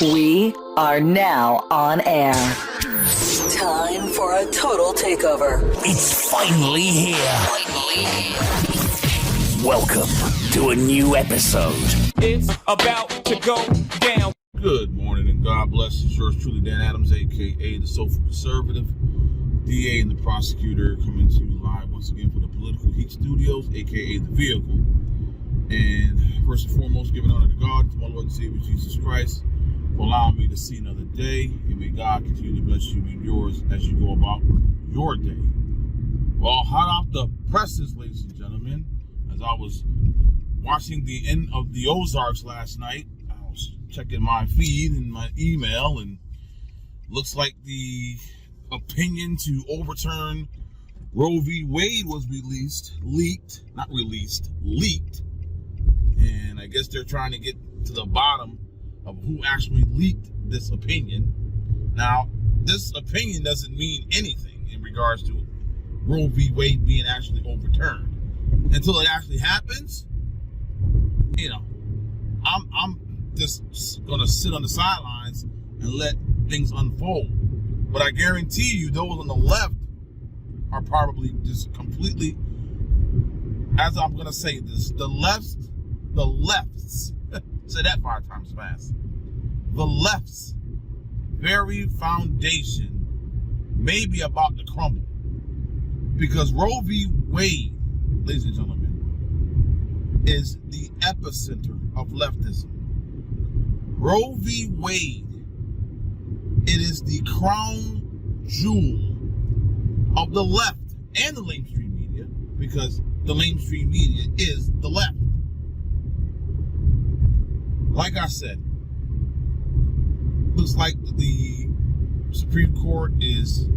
We are now on air. Time for a total takeover. It's finally here. Welcome to a new episode. It's about to go down. Good morning and God bless. Yours truly, Dan Adams, a.k.a. the Soulful Conservative, DA and the prosecutor, coming to you live once again from the Political Heat Studios, a.k.a. The Vehicle. And first and foremost, giving honor to God, to my Lord and Savior Jesus Christ, for allowing me to see another day. And may God continue to bless you and yours as you go about your day. Well, hot off the presses, ladies and gentlemen, as I was watching the end of the Ozarks last night, I was checking my feed and my email, and looks like the opinion to overturn Roe v. Wade was leaked. And I guess they're trying to get to the bottom of who actually leaked this opinion. Now, this opinion doesn't mean anything in regards to Roe v. Wade being actually overturned. Until it actually happens, you know, I'm just gonna sit on the sidelines and let things unfold. But I guarantee you, those on the left are probably just completely, as I'm gonna say this, the lefts, say that 5 times fast. The left's very foundation may be about to crumble. Because Roe v. Wade, ladies and gentlemen, is the epicenter of leftism. Roe v. Wade, it is the crown jewel of the left and the mainstream media, because the mainstream media is the left. Like I said, looks like the Supreme Court is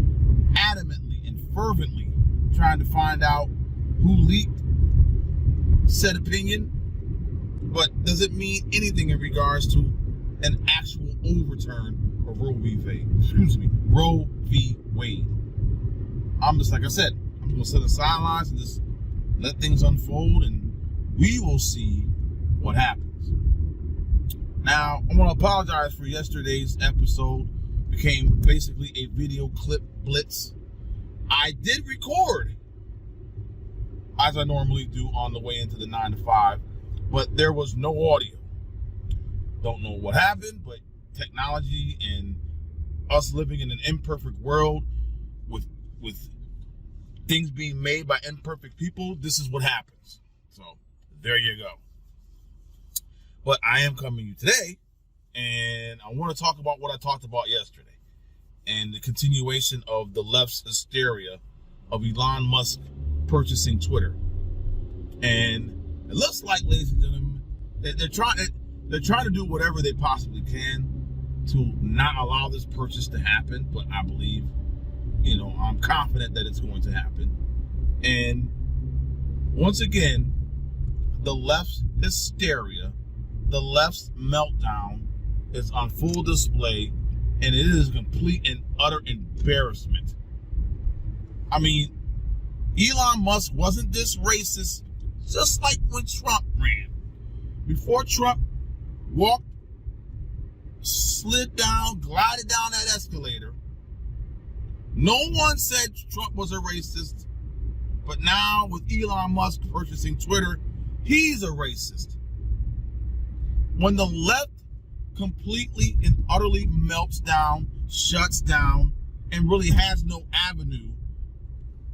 adamantly and fervently trying to find out who leaked said opinion, but does it mean anything in regards to an actual overturn of Roe v. Wade. I'm just, like I said, I'm going to sit on the sidelines and just let things unfold, and we will see what happens. Now, I want to apologize for yesterday's episode. Became basically a video clip blitz. I did record, as I normally do, on the way into the 9 to 5, but there was no audio. Don't know what happened, but technology and us living in an imperfect world with things being made by imperfect people, this is what happens. So there you go. But I am coming to you today, and I want to talk about what I talked about yesterday and the continuation of the left's hysteria of Elon Musk purchasing Twitter. And it looks like, ladies and gentlemen, they're trying to do whatever they possibly can to not allow this purchase to happen. But I believe, I'm confident that it's going to happen. And once again, the left's hysteria, the left's meltdown is on full display, and it is complete and utter embarrassment. I mean, Elon Musk wasn't this racist, just like when Trump ran. Before Trump glided down that escalator, no one said Trump was a racist. But now with Elon Musk purchasing Twitter, he's a racist. When the left completely and utterly melts down, shuts down, and really has no avenue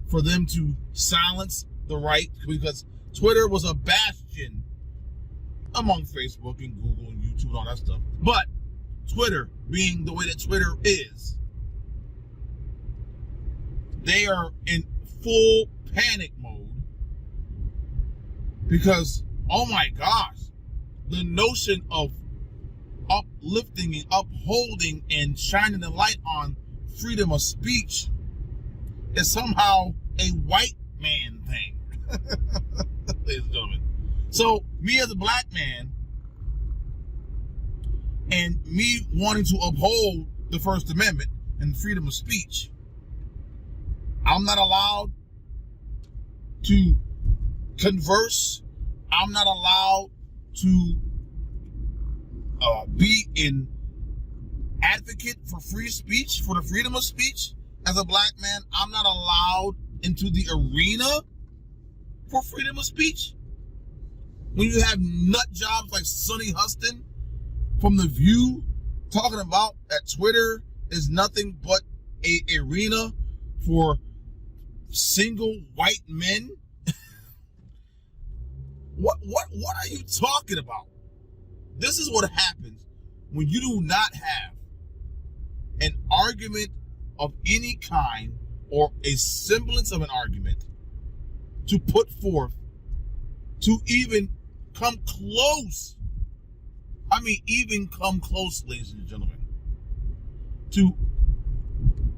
for them to silence the right, because Twitter was a bastion among Facebook and Google and YouTube and all that stuff. But Twitter, being the way that Twitter is, they are in full panic mode because, oh my gosh, the notion of uplifting and upholding and shining the light on freedom of speech is somehow a white man thing. Ladies and gentlemen. So me as a black man, and me wanting to uphold the First Amendment and freedom of speech, I'm not allowed to converse. I'm not allowed to be in advocate for free speech, for the freedom of speech. As a black man, I'm not allowed into the arena for freedom of speech. When you have nut jobs like Sonny Huston from The View talking about that Twitter is nothing but a arena for single white men. What are you talking about? This is what happens when you do not have an argument of any kind or a semblance of an argument to put forth to even come close. I mean, even come close, ladies and gentlemen, to,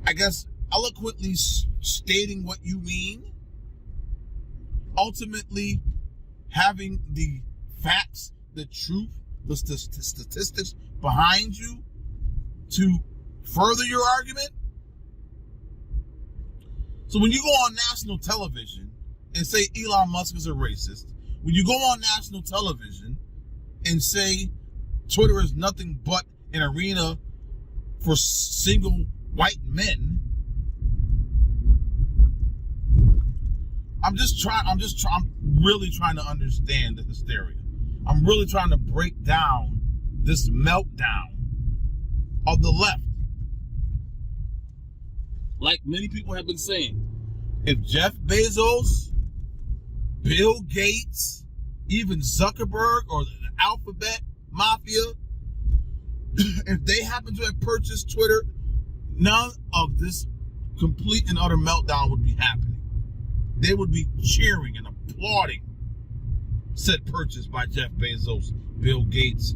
I guess, eloquently stating what you mean, ultimately having the facts, the truth, the statistics behind you to further your argument. So when you go on national television and say Elon Musk is a racist, when you go on national television and say Twitter is nothing but an arena for single white men, I'm really trying to understand the hysteria. I'm really trying to break down this meltdown of the left. Like many people have been saying, if Jeff Bezos, Bill Gates, even Zuckerberg or the Alphabet Mafia, if they happen to have purchased Twitter, none of this complete and utter meltdown would be happening. They would be cheering and applauding said purchase by Jeff Bezos, Bill Gates,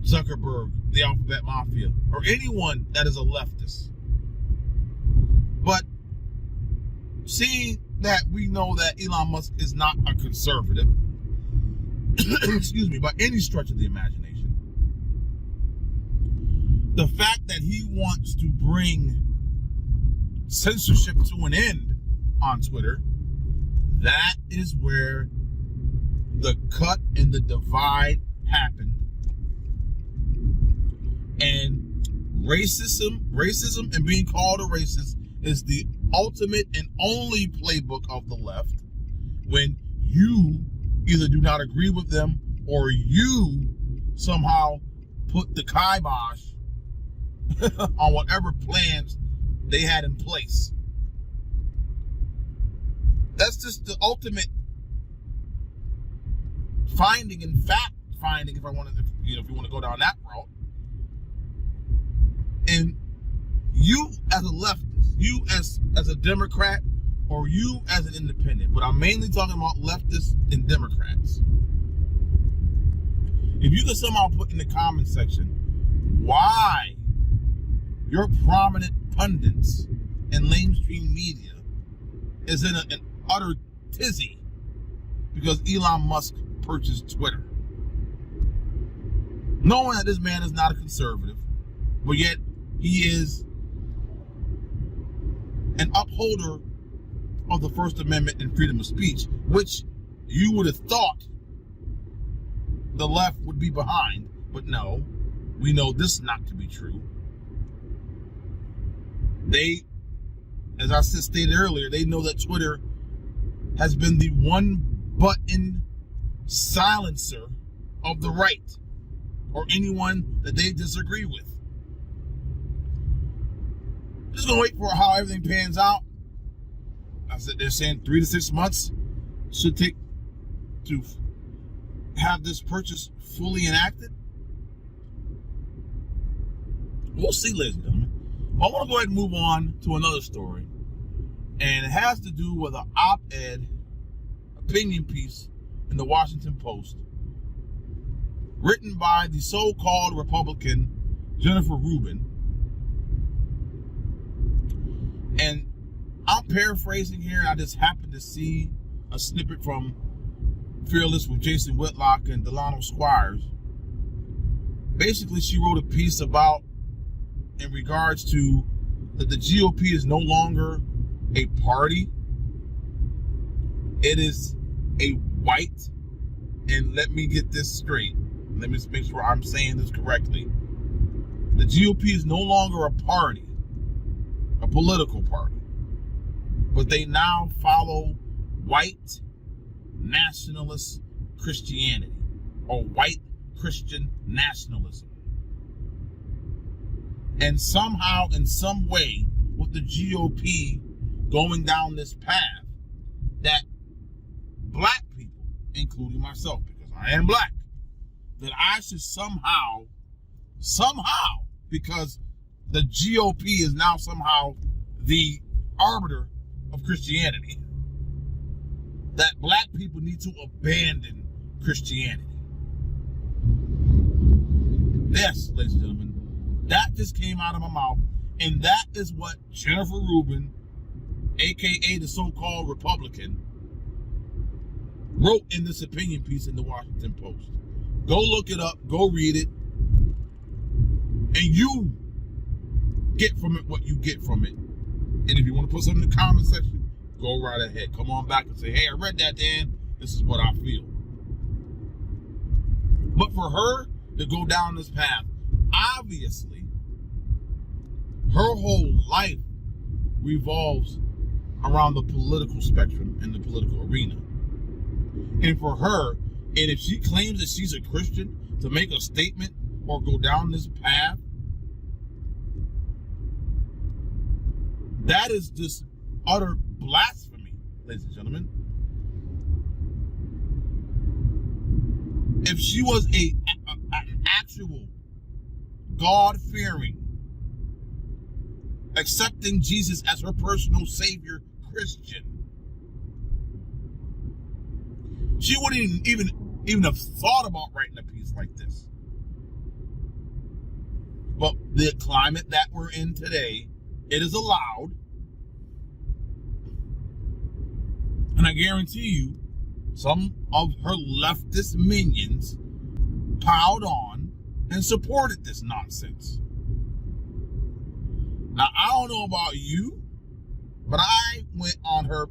Zuckerberg, the Alphabet Mafia, or anyone that is a leftist. But seeing that we know that Elon Musk is not a conservative, excuse me, by any stretch of the imagination, the fact that he wants to bring censorship to an end on Twitter, that is where the cut and the divide happened. And racism and being called a racist is the ultimate and only playbook of the left when you either do not agree with them or you somehow put the kibosh on whatever plans they had in place. That's just the ultimate finding and fact finding, if you want to go down that route. And you as a leftist, you as a Democrat, or you as an independent, but I'm mainly talking about leftists and Democrats. If you could somehow put in the comment section why your prominent pundits and mainstream media is in an utter tizzy because Elon Musk purchased Twitter. Knowing that this man is not a conservative, but yet he is an upholder of the First Amendment and freedom of speech, which you would have thought the left would be behind, but no, we know this not to be true. They, as I stated earlier, they know that Twitter has been the one button silencer of the right or anyone that they disagree with. Just gonna wait for how everything pans out. I said they're saying 3 to 6 months should take to have this purchase fully enacted. We'll see, ladies and gentlemen. Well, I want to go ahead and move on to another story, and it has to do with an op-ed opinion piece in the Washington Post written by the so-called Republican Jennifer Rubin. And I'm paraphrasing here. I just happened to see a snippet from Fearless with Jason Whitlock and Delano Squires. Basically, she wrote a piece about, in regards to, that the GOP is no longer a party. It is a white, and let me get this straight. Let me make sure I'm saying this correctly. The GOP is no longer a party, a political party, but they now follow white nationalist Christianity or white Christian nationalism. And somehow, in some way, with the GOP going down this path, that black people, including myself, because I am black, that I should somehow, because the GOP is now somehow the arbiter of Christianity, that black people need to abandon Christianity. Yes, ladies and gentlemen, that just came out of my mouth, and that is what Jennifer Rubin, aka the so-called Republican, wrote in this opinion piece in the Washington Post. Go look it up, go read it, and you get from it what you get from it. And if you want to put something in the comment section, go right ahead. Come on back and say, hey, I read that, Dan. This is what I feel. But for her to go down this path, obviously, her whole life revolves around the political spectrum and the political arena. And for her, and if she claims that she's a Christian, to make a statement or go down this path, that is just utter blasphemy, ladies and gentlemen. If she was an actual God-fearing, accepting Jesus as her personal savior Christian, she wouldn't even have thought about writing a piece like this. But the climate that we're in today, it is allowed. And I guarantee you, some of her leftist minions piled on and supported this nonsense. Now, I don't know about you, but I went on her.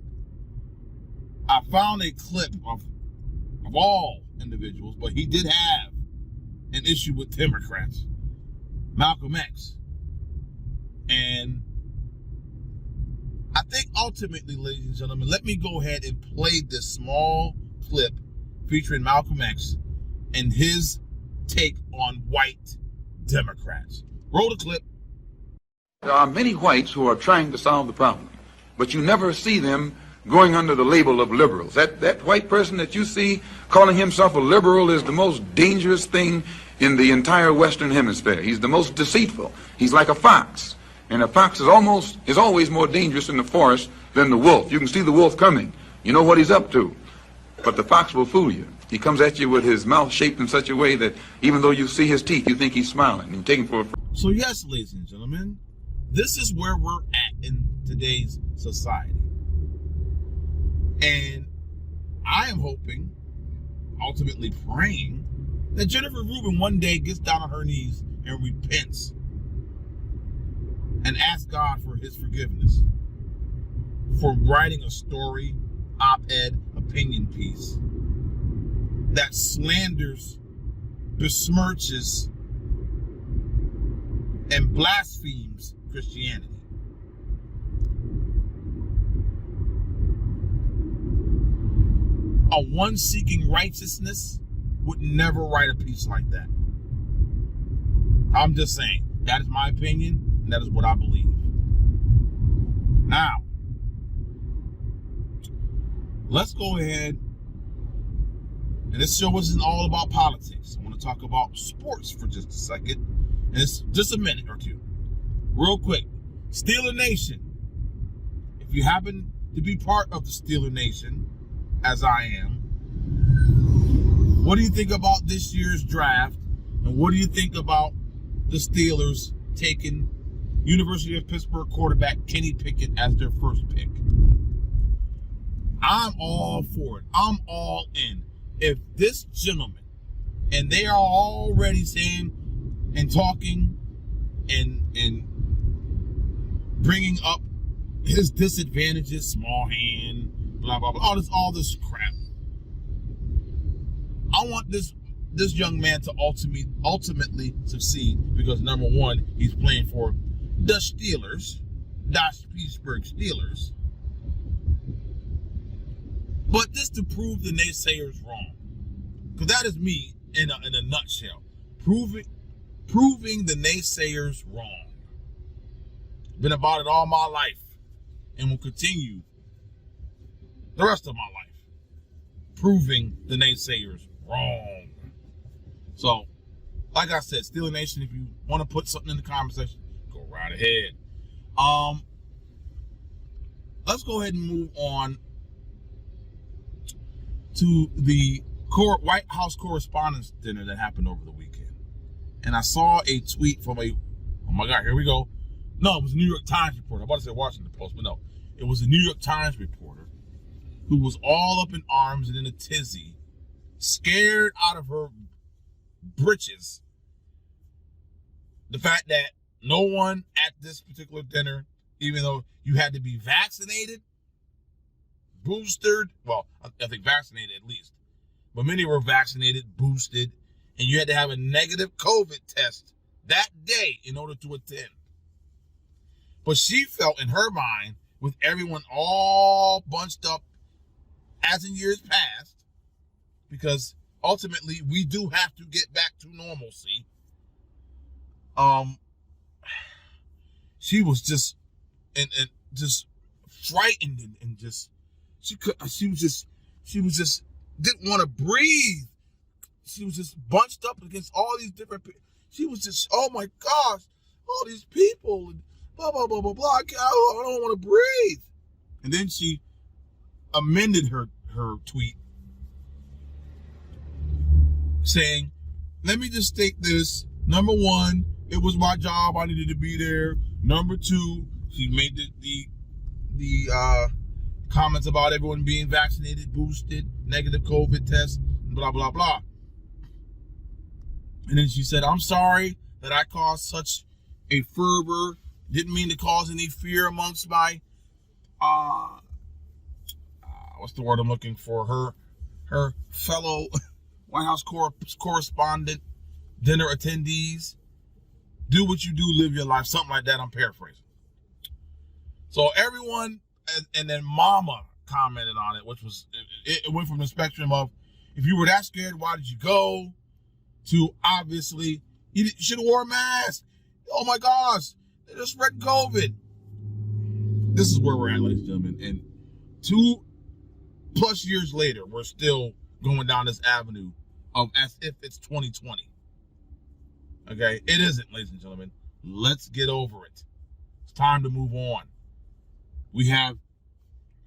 I found a clip of all individuals, but he did have an issue with Democrats, Malcolm X. And I think ultimately, ladies and gentlemen, let me go ahead and play this small clip featuring Malcolm X and his take on white Democrats. Roll the clip. There are many whites who are trying to solve the problem, but you never see them going under the label of liberals. That white person that you see calling himself a liberal is the most dangerous thing in the entire Western Hemisphere. He's the most deceitful. He's like a fox. And a fox is always more dangerous in the forest than the wolf. You can see the wolf coming. You know what he's up to. But the fox will fool you. He comes at you with his mouth shaped in such a way that even though you see his teeth, you think he's smiling. And you take him for a... So yes, ladies and gentlemen, this is where we're at in today's society. And I am hoping, ultimately praying, that Jennifer Rubin one day gets down on her knees and repents and asks God for his forgiveness for writing a story, op-ed, opinion piece that slanders, besmirches, and blasphemes Christianity. A one seeking righteousness would never write a piece like that. I'm just saying, that is my opinion, and that is what I believe. Now, let's go ahead, and this show isn't all about politics. I want to talk about sports for just a second, and it's just a minute or two. Real quick, Steeler Nation. If you happen to be part of the Steeler Nation, as I am, what do you think about this year's draft? And what do you think about the Steelers taking University of Pittsburgh quarterback Kenny Pickett as their first pick? I'm all for it. I'm all in. If this gentleman, and they are already saying and talking and bringing up his disadvantages, small hand, blah, blah, blah, all this crap. I want this this young man to ultimately succeed because, number one, he's playing for the Steelers, das Pittsburgh Steelers. But just to prove the naysayers wrong, because that is me in a nutshell, proving the naysayers wrong. Been about it all my life and will continue the rest of my life, proving the naysayers wrong. So, like I said, Steeler Nation, if you want to put something in the comment section, go right ahead. Let's go ahead and move on to the White House Correspondents' Dinner that happened over the weekend. And I saw a tweet from oh my God, here we go. No, it was a New York Times reporter. I was about to say Washington Post, but no. It was a New York Times reporter who was all up in arms and in a tizzy, scared out of her britches. The fact that no one at this particular dinner, even though you had to be vaccinated, boosted, well, I think vaccinated at least, but many were vaccinated, boosted, and you had to have a negative COVID test that day in order to attend. But she felt in her mind, with everyone all bunched up as in years past, because ultimately we do have to get back to normalcy. She was just and just frightened and just she was just didn't want to breathe. She was just bunched up against all these different people. She was just, oh my gosh, all these people and blah blah blah blah blah. I don't want to breathe. And then she amended her tweet saying, let me just state this. Number one, it was my job. I needed to be there. Number two, she made the comments about everyone being vaccinated, boosted, negative COVID test, blah, blah, blah. And then she said, I'm sorry that I caused such a fervor. Didn't mean to cause any fear amongst my, what's the word I'm looking for? Her fellow White House correspondent dinner attendees. Do what you do, live your life, something like that. I'm paraphrasing. So everyone, and then Mama commented on it, which was, it went from the spectrum of, if you were that scared, why did you go? To obviously, you should have wore a mask. Oh my gosh, they just spread COVID. This is where we're at, ladies and gentlemen. And 2+ years later, we're still going down this avenue of as if it's 2020. Okay, it isn't, ladies and gentlemen. Let's get over it. It's time to move on. We have,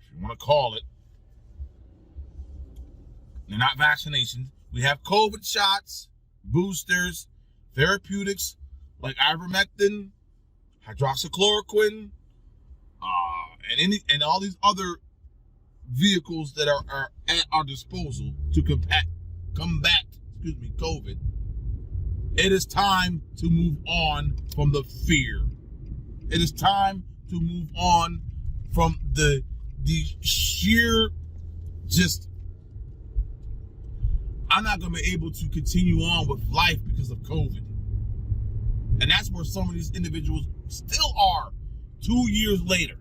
if you want to call it, they're not vaccinations. We have COVID shots, boosters, therapeutics like ivermectin, hydroxychloroquine, and all these other vehicles that are at our disposal to combat COVID. It is time to move on from the fear. It is time to move on from the sheer just, I'm not going to be able to continue on with life because of COVID. And that's where some of these individuals still are 2 years later.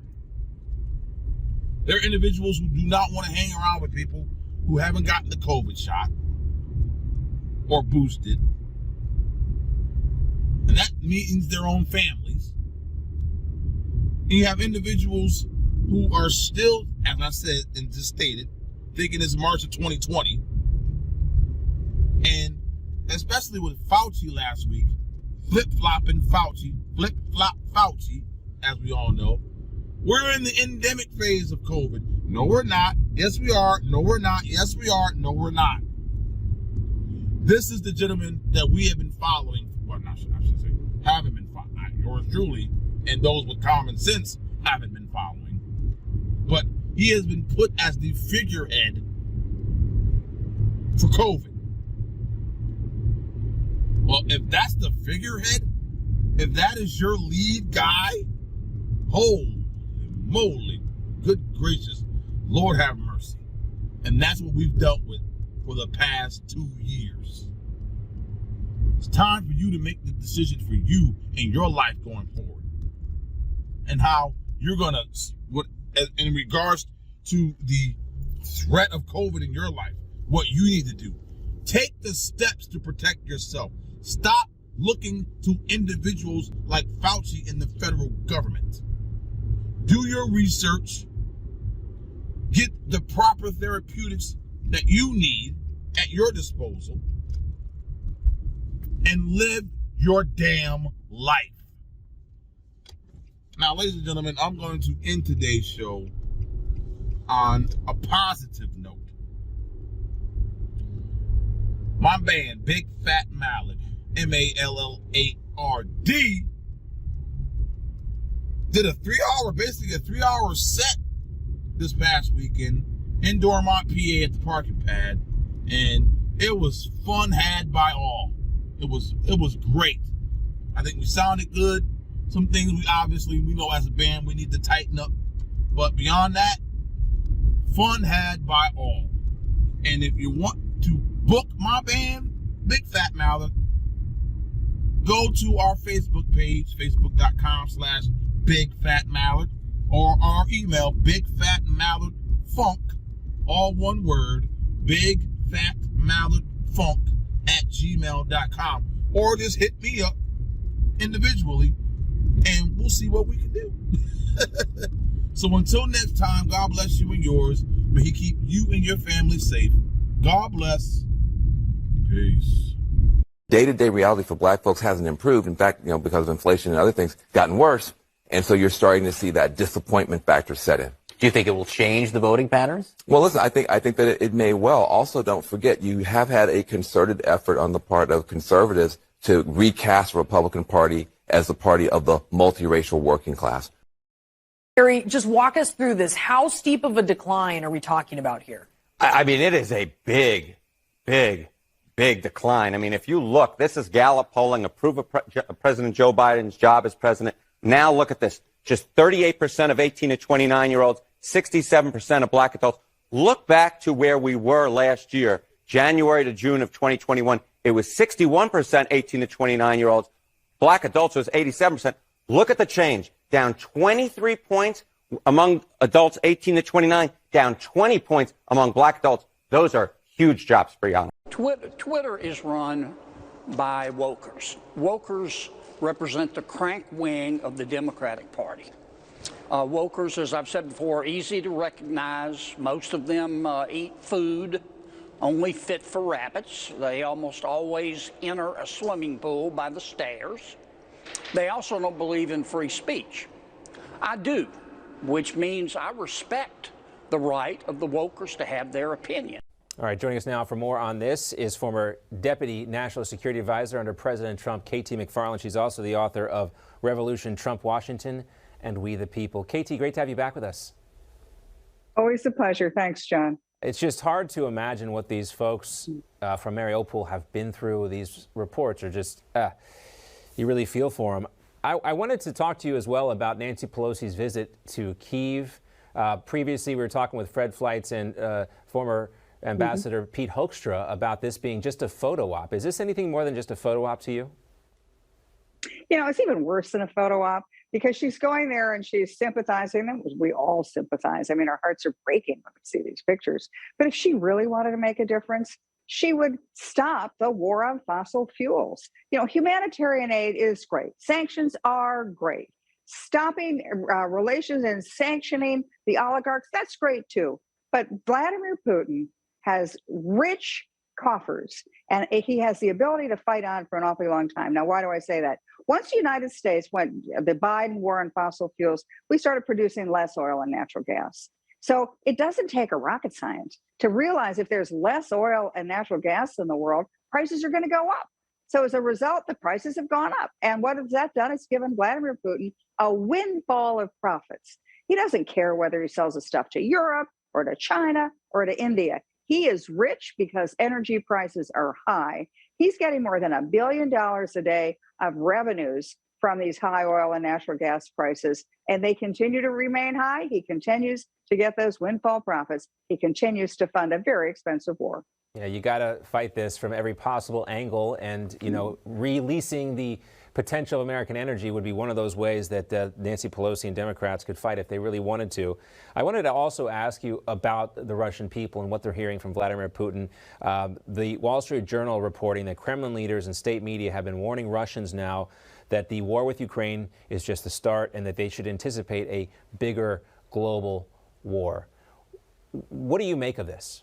They're individuals who do not want to hang around with people who haven't gotten the COVID shot or boosted. And that means their own families. And you have individuals who are still, as I said and just stated, thinking it's March of 2020. And especially with Fauci last week, flip-flopping Fauci, flip-flop Fauci, as we all know. We're in the endemic phase of COVID. No, we're not. Yes, we are. No, we're not. Yes, we are. No, we're not. This is the gentleman that we have been following. Well, I should say, haven't been following. Yours truly, and those with common sense haven't been following. But he has been put as the figurehead for COVID. Well, if that's the figurehead, if that is your lead guy, holy moly, good gracious, Lord have mercy. And that's what we've dealt with for the past 2 years. It's time for you to make the decision for you and your life going forward, and how you're gonna, what in regards to the threat of COVID in your life, what you need to do. Take the steps to protect yourself. Stop looking to individuals like Fauci in the federal government. Do your research. Get the proper therapeutics that you need at your disposal, and live your damn life. Now, ladies and gentlemen, I'm going to end today's show on a positive note. My band, Big Fat Mallard, Mallard, did a 3-hour set this past weekend in Dormont, PA at the parking pad, and it was fun had by all. It was great. I think we sounded good. Some things we know as a band we need to tighten up, but beyond that, fun had by all. And if you want to book my band, Big Fat Mallard, go to our Facebook page, facebook.com/BigFatMallard, or our email, BigFatMallardFunk, all one word, BigFatMallardFunk@gmail.com, or just hit me up individually and we'll see what we can do. So until next time, God bless you and yours. May He keep you and your family safe. God bless. Peace. Day-to-day reality for black folks hasn't improved. In fact, because of inflation and other things, gotten worse. And so you're starting to see that disappointment factor set in. Do you think it will change the voting patterns? Well, listen, I think that it may well. Also, don't forget, you have had a concerted effort on the part of conservatives to recast the Republican Party as the party of the multiracial working class. Gary, just walk us through this. How steep of a decline are we talking about here? I mean, it is a big decline. I mean, if you look, this is Gallup polling, approve of President Joe Biden's job as president. Now look at this. Just 38% of 18 to 29-year-olds, 67% of black adults. Look back to where we were last year, January to June of 2021. It was 61% 18 to 29-year-olds. Black adults was 87%. Look at the change. Down 23 points among adults 18 to 29, down 20 points among black adults. Those are huge drops for young. Twitter is run by wokers. Wokers represent the crank wing of the Democratic Party. Wokers, as I've said before, are easy to recognize. Most of them eat food only fit for rabbits. They almost always enter a swimming pool by the stairs. They also don't believe in free speech. I do, which means I respect the right of the wokers to have their opinion. All right, joining us now for more on this is former Deputy National Security Advisor under President Trump, KT McFarland. She's also the author of Revolution, Trump, Washington, and We the People. KT, great to have you back with us. Always a pleasure. Thanks, John. It's just hard to imagine what these folks from Mariupol have been through. These reports are just, you really feel for them. I wanted to talk to you as well about Nancy Pelosi's visit to Kyiv. Previously, we were talking with Fred Fleitz and former Ambassador Pete Hoekstra about this being just a photo op. Is this anything more than just a photo op to you? You know, it's even worse than a photo op because she's going there and she's sympathizing. And we all sympathize. I mean, our hearts are breaking when we see these pictures. But if she really wanted to make a difference, she would stop the war on fossil fuels. You know, humanitarian aid is great. Sanctions are great. Stopping relations and sanctioning the oligarchs, that's great too. But Vladimir Putin has rich coffers and he has the ability to fight on for an awfully long time. Now, why do I say that? Once the United States went the Biden war on fossil fuels, we started producing less oil and natural gas. So it doesn't take a rocket science to realize if there's less oil and natural gas in the world, prices are going to go up. So as a result, the prices have gone up. And what has that done? It's given Vladimir Putin a windfall of profits. He doesn't care whether he sells the stuff to Europe or to China or to India. He is rich because energy prices are high. He's getting more than $1 billion a day of revenues from these high oil and natural gas prices, and they continue to remain high. He continues to get those windfall profits. He continues to fund a very expensive war. Yeah, you got to fight this from every possible angle, and releasing the potential of American energy would be one of those ways that Nancy Pelosi and Democrats could fight if they really wanted to. I wanted to also ask you about the Russian people and what they're hearing from Vladimir Putin. The Wall Street Journal reporting that Kremlin leaders and state media have been warning Russians now that the war with Ukraine is just the start and that they should anticipate a bigger global war. What do you make of this?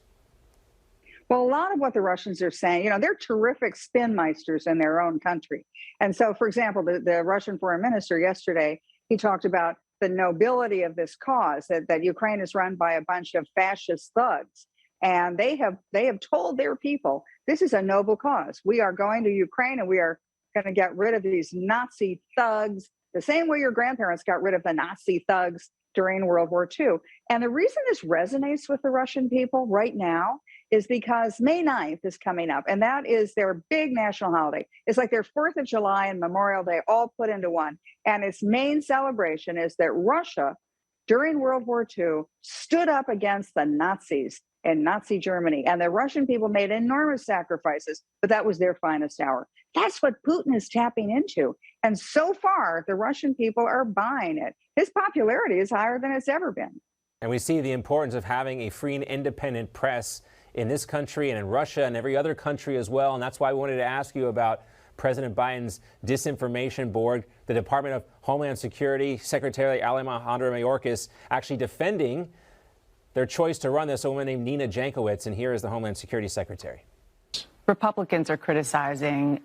Well, a lot of what the Russians are saying, they're terrific spin meisters in their own country. And so, for example, the Russian foreign minister yesterday, he talked about the nobility of this cause, that Ukraine is run by a bunch of fascist thugs. And they have told their people, this is a noble cause. We are going to Ukraine and we are going to get rid of these Nazi thugs, the same way your grandparents got rid of the Nazi thugs during World War II. And the reason this resonates with the Russian people right now is because May 9th is coming up, and that is their big national holiday. It's like their 4th of July and Memorial Day all put into one. And its main celebration is that Russia, during World War II, stood up against the Nazis in Nazi Germany. And the Russian people made enormous sacrifices, but that was their finest hour. That's what Putin is tapping into. And so far, the Russian people are buying it. His popularity is higher than it's ever been. And we see the importance of having a free and independent press in this country and in Russia and every other country as well. And that's why I wanted to ask you about President Biden's disinformation board, the Department of Homeland Security, Secretary Alejandro Mayorkas actually defending their choice to run this, a woman named Nina Jankowicz. And here is the Homeland Security Secretary. Republicans are criticizing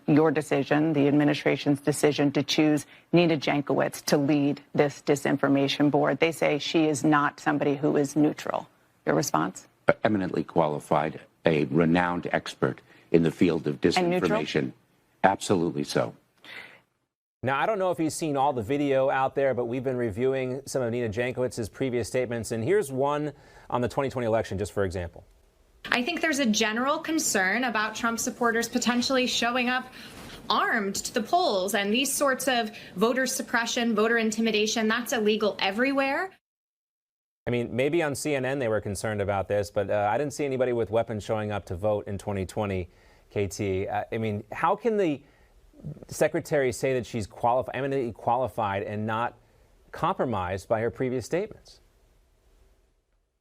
your decision, the administration's decision to choose Nina Jankowicz to lead this disinformation board. They say she is not somebody who is neutral. Your response? Eminently qualified, a renowned expert in the field of disinformation. Absolutely so. Now, I don't know if you've seen all the video out there, but we've been reviewing some of Nina Jankowicz's previous statements. And here's one on the 2020 election, just for example. I think there's a general concern about Trump supporters potentially showing up armed to the polls, and these sorts of voter suppression, voter intimidation, that's illegal everywhere. I mean, maybe on CNN they were concerned about this, but I didn't see anybody with weapons showing up to vote in 2020, KT. I mean, how can the secretary say that she's eminently qualified and not compromised by her previous statements?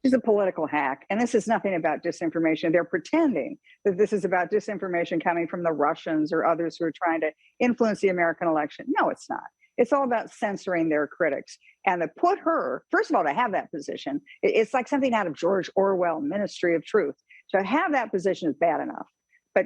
She's a political hack, and this is nothing about disinformation. They're pretending that this is about disinformation coming from the Russians or others who are trying to influence the American election. No, it's not. It's all about censoring their critics. And to put her, first of all, to have that position, it's like something out of George Orwell, Ministry of Truth. To have that position is bad enough.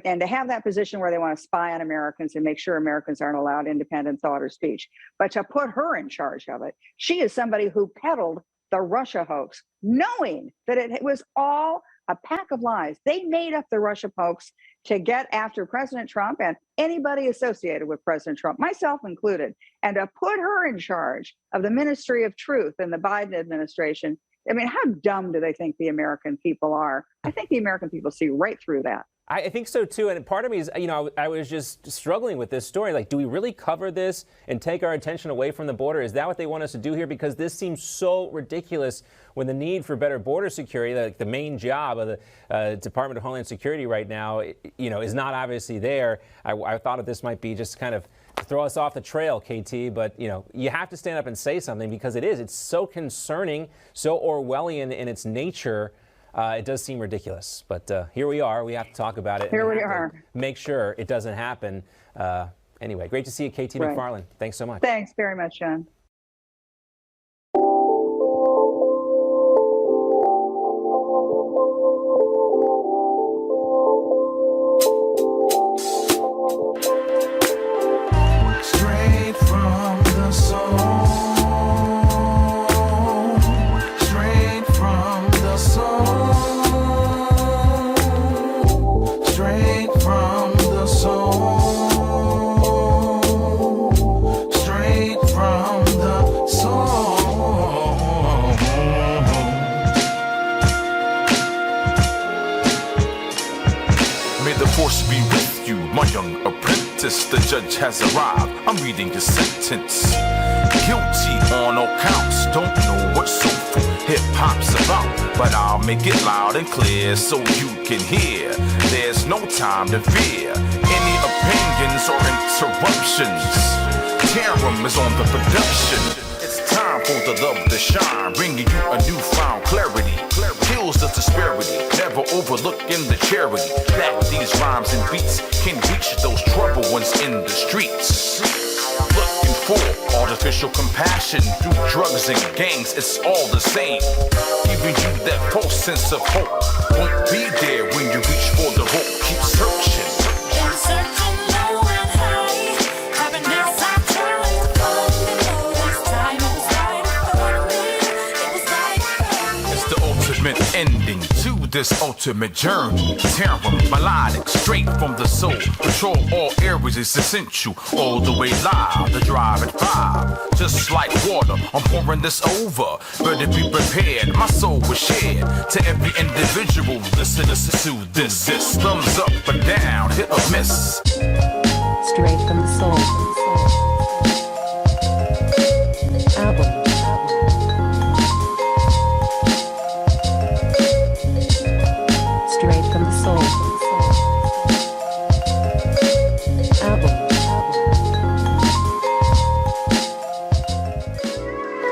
And to have that position where they want to spy on Americans and make sure Americans aren't allowed independent thought or speech. But to put her in charge of it, she is somebody who peddled the Russia hoax, knowing that it was all a pack of lies. They made up the Russia hoax to get after President Trump and anybody associated with President Trump, myself included, and to put her in charge of the Ministry of Truth in the Biden administration. I mean, how dumb do they think the American people are? I think the American people see right through that. I think so, too. And part of me is, I was just struggling with this story. Like, do we really cover this and take our attention away from the border? Is that what they want us to do here? Because this seems so ridiculous when the need for better border security, like the main job of the Department of Homeland Security right now, is not obviously there. I thought that this might be just kind of throw us off the trail, KT. But, you have to stand up and say something because it's so concerning, so Orwellian in its nature. It does seem ridiculous, but here we are. We have to talk about it. Here we are. Make sure it doesn't happen. Anyway, great to see you, KT McFarland. Thanks so much. Thanks very much, John. Straight from the soul. Straight from the soul. Straight from the soul. Straight from the soul. May the force be with you, my young apprentice. The judge has arrived. I'm reading your sentence. Guilty on all counts. Don't know what's so for. hip-hop's about. But I'll make it loud and clear so you can hear. There's no time to fear any opinions or interruptions. Terum is on the production. It's time for the love to shine, bringing you a newfound clarity. Kills the disparity, never overlooking the charity that these rhymes and beats can reach those troubled ones in the streets. Looking for artificial compassion through drugs and gangs, it's all the same. Giving you that false sense of hope. Won't be there when you reach for the hope. Keep searching. Ending to this ultimate journey. Terror, melodic, straight from the soul. Patrol all areas is essential. All the way live, the drive at 5. Just like water, I'm pouring this over. Better be prepared, my soul was shared to every individual. Listen to this. Thumbs up or down, hit or miss. Straight from the soul. Album. Straight from the soul. Album.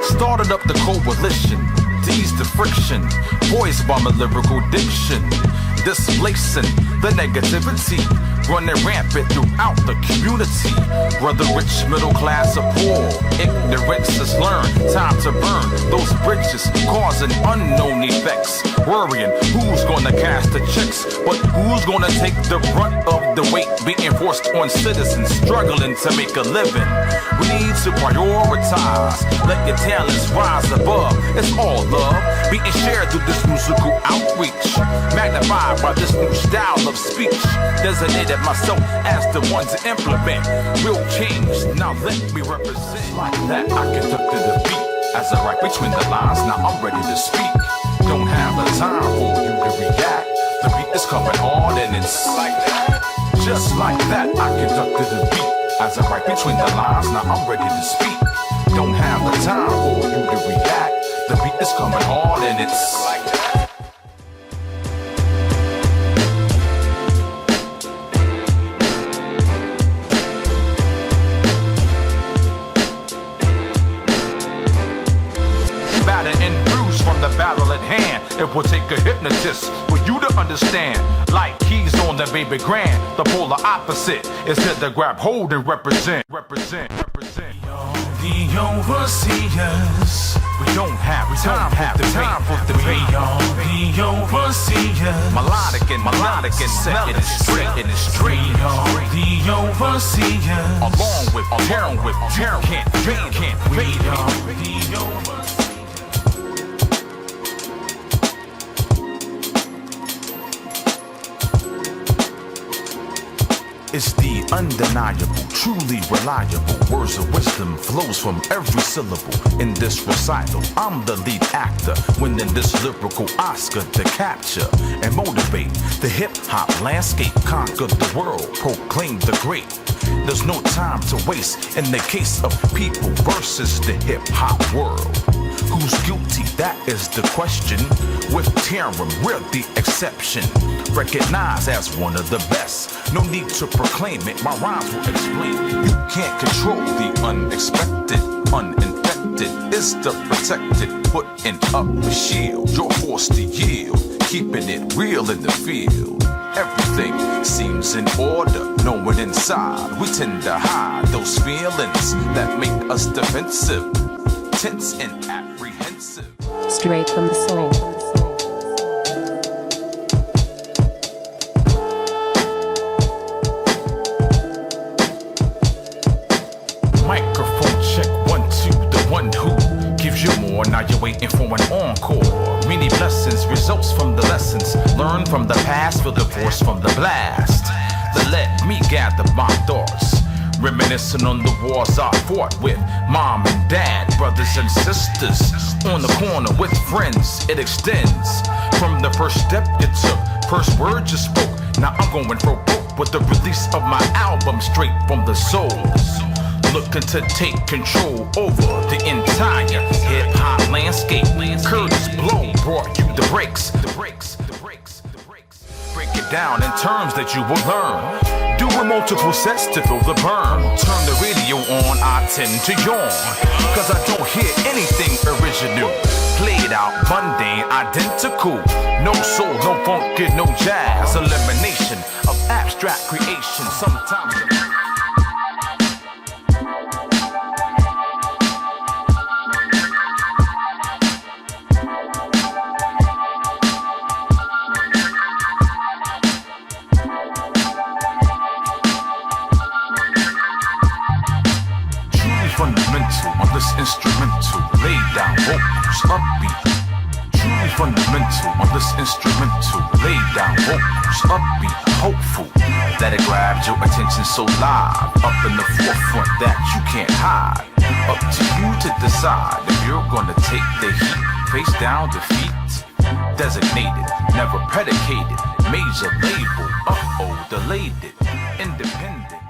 Started up the coalition, to ease the friction, poised by my lyrical diction, displacing the negativity, running rampant throughout the community. Whether rich, middle class, or poor, ignorance is learned. Time to burn those bridges, causing unknown effects. Worrying who's gonna cash the checks, but who's gonna take the brunt of the weight being forced on citizens struggling to make a living. We need to prioritize, let your talents rise above. It's all love being shared through this musical outreach, magnified by this new style of speech. Designated myself as the one to implement real change. Now let me represent. Like that, I conducted the beat as I write between the lines. Now I'm ready to speak. Don't have the time for you to react. The beat is coming on and it's like that. Just like that, I conducted the beat as I write between the lines. Now I'm ready to speak. Don't have the time for you to react. The beat is coming on and it's like that. The battle at hand, it will take a hypnotist for you to understand. Like keys on the baby grand, the polar opposite is here to grab hold and represent. The overseers, we don't have time for the debate. The overseers, melodic and set it straight. The overseers, along with terror, can't wait. The overseers. It's the undeniable, truly reliable words of wisdom flows from every syllable in this recital. I'm the lead actor, winning this lyrical Oscar to capture and motivate the hip-hop landscape, conquer the world, proclaim the great. There's no time to waste in the case of people versus the hip-hop world. Who's guilty? That is the question. With Terrum, we're the exception. Recognized as one of the best. No need to proclaim it, my rhymes will explain. You can't control the unexpected, uninfected. It's the protected, putting up a shield. You're forced to yield, keeping it real in the field. Everything seems in order, knowing inside we tend to hide those feelings that make us defensive, tense and apprehensive. Straight from the soul. Microphone check 1, 2, the one who gives you more. Now you're waiting for an encore. Many blessings, results from the lessons learned from the past, feel the force from the blast. Let me gather my thoughts, reminiscing on the wars I fought with mom and dad, brothers and sisters. On the corner with friends, it extends from the first step you took, first word you spoke. Now I'm going for broke with the release of my album, Straight from the Soul. Look looking to take control over the entire hip-hop landscape. Curtis Blow brought you the breaks. Break it down in terms that you will learn. Doing multiple sets to feel the burn. Turn the radio on, I tend to yawn, cause I don't hear anything original. Played out, mundane, identical. No soul, no funk, no jazz. Elimination of abstract creation. Sometimes fundamental on this instrumental, lay down vocals, upbeat. Truly fundamental on this instrumental, lay down vocals, upbeat, hopeful that it grabs your attention so live, up in the forefront that you can't hide. Up to you to decide if you're gonna take the heat, face down defeat. Designated, never predicated, major label, delayed it, independent.